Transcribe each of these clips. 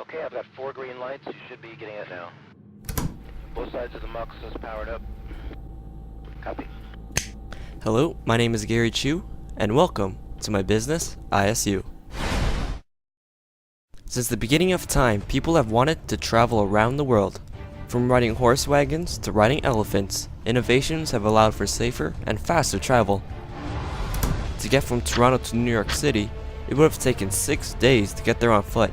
Okay, I've got 4 green lights. You should be getting it now. Both sides of the MUX is powered up. Copy. Hello, my name is Gary Chu, and welcome to my business, ISU. Since the beginning of time, people have wanted to travel around the world. From riding horse wagons to riding elephants, innovations have allowed for safer and faster travel. To get from Toronto to New York City, it would have taken 6 days to get there on foot.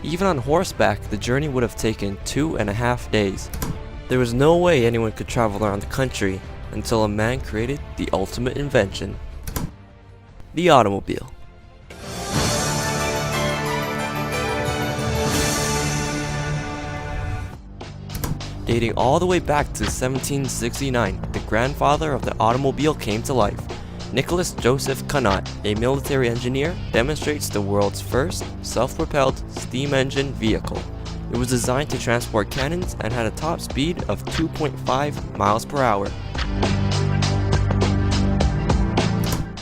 Even on horseback, the journey would have taken 2.5 days. There was no way anyone could travel around the country until a man created the ultimate invention: the automobile. Dating all the way back to 1769, the grandfather of the automobile came to life. Nicholas Joseph Cunnott, a military engineer, demonstrates the world's first self-propelled steam engine vehicle. It was designed to transport cannons and had a top speed of 2.5 miles per hour.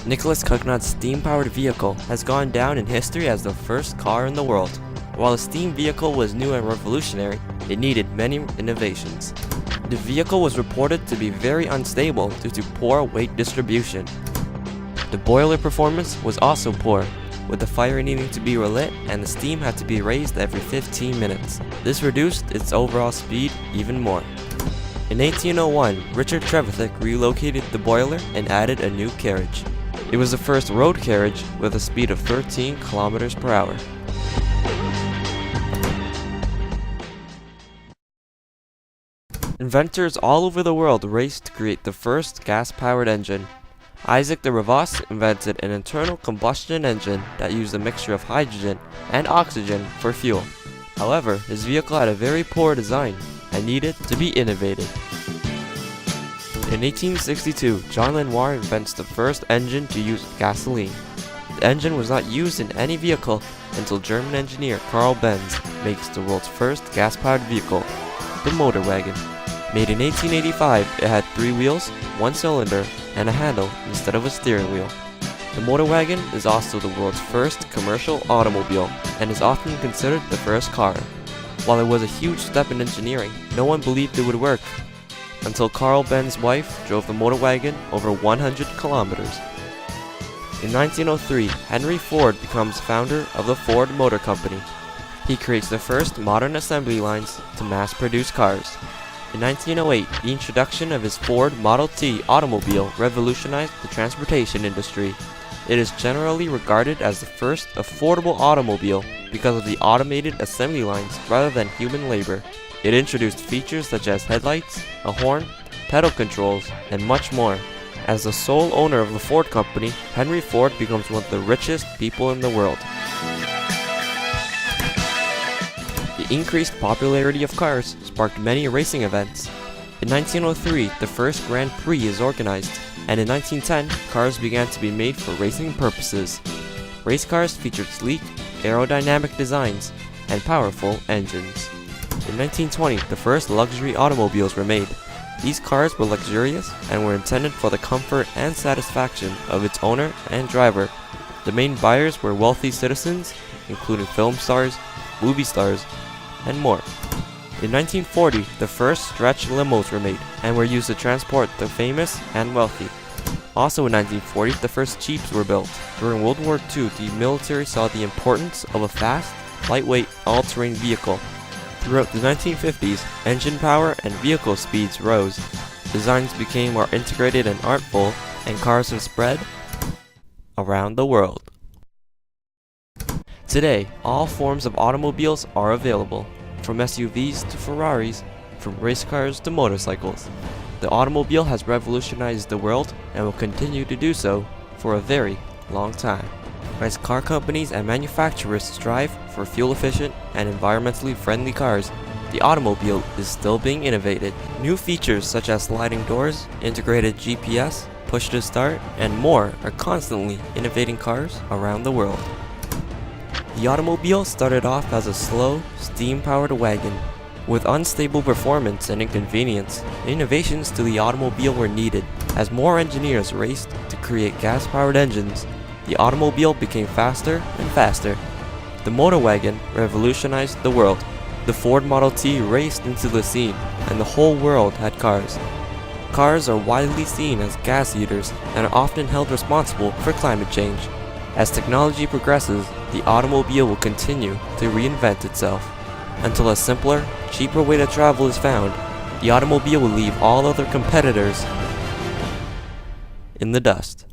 Nicholas Cunnott's steam-powered vehicle has gone down in history as the first car in the world. While the steam vehicle was new and revolutionary, it needed many innovations. The vehicle was reported to be very unstable due to poor weight distribution. The boiler performance was also poor, with the fire needing to be relit and the steam had to be raised every 15 minutes. This reduced its overall speed even more. In 1801, Richard Trevithick relocated the boiler and added a new carriage. It was the first road carriage with a speed of 13 kilometers per hour. Inventors all over the world raced to create the first gas-powered engine. Isaac de Rivas invented an internal combustion engine that used a mixture of hydrogen and oxygen for fuel. However, his vehicle had a very poor design and needed to be innovated. In 1862, John Lenoir invents the first engine to use gasoline. The engine was not used in any vehicle until German engineer Carl Benz makes the world's first gas-powered vehicle, the motor wagon. Made in 1885, it had 3 wheels, 1 cylinder, and a handle instead of a steering wheel. The motor wagon is also the world's first commercial automobile and is often considered the first car. While it was a huge step in engineering, no one believed it would work until Carl Benz's wife drove the motor wagon over 100 kilometers. In 1903, Henry Ford becomes founder of the Ford Motor Company. He creates the first modern assembly lines to mass-produce cars. In 1908, the introduction of his Ford Model T automobile revolutionized the transportation industry. It is generally regarded as the first affordable automobile because of the automated assembly lines rather than human labor. It introduced features such as headlights, a horn, pedal controls, and much more. As the sole owner of the Ford Company, Henry Ford becomes one of the richest people in the world. The increased popularity of cars sparked many racing events. In 1903, the first Grand Prix is organized, and in 1910, cars began to be made for racing purposes. Race cars featured sleek, aerodynamic designs and powerful engines. In 1920, the first luxury automobiles were made. These cars were luxurious and were intended for the comfort and satisfaction of its owner and driver. The main buyers were wealthy citizens, including film stars, movie stars, and more. In 1940, the first stretch limos were made and were used to transport the famous and wealthy. Also in 1940, the first Jeeps were built. During World War II, the military saw the importance of a fast, lightweight, all-terrain vehicle. Throughout the 1950s, engine power and vehicle speeds rose. Designs became more integrated and artful, and cars have spread around the world. Today, all forms of automobiles are available, from SUVs to Ferraris, from race cars to motorcycles. The automobile has revolutionized the world and will continue to do so for a very long time. As car companies and manufacturers strive for fuel-efficient and environmentally friendly cars, the automobile is still being innovated. New features such as sliding doors, integrated GPS, push-to-start, and more are constantly innovating cars around the world. The automobile started off as a slow, steam-powered wagon. With unstable performance and inconvenience, innovations to the automobile were needed. As more engineers raced to create gas-powered engines, the automobile became faster and faster. The The motor wagon revolutionized the world. The Ford Model T raced into the scene, and the whole world had cars. Cars are widely seen as gas eaters and are often held responsible for climate change. As technology progresses, the automobile will continue to reinvent itself. Until a simpler, cheaper way to travel is found, the automobile will leave all other competitors in the dust.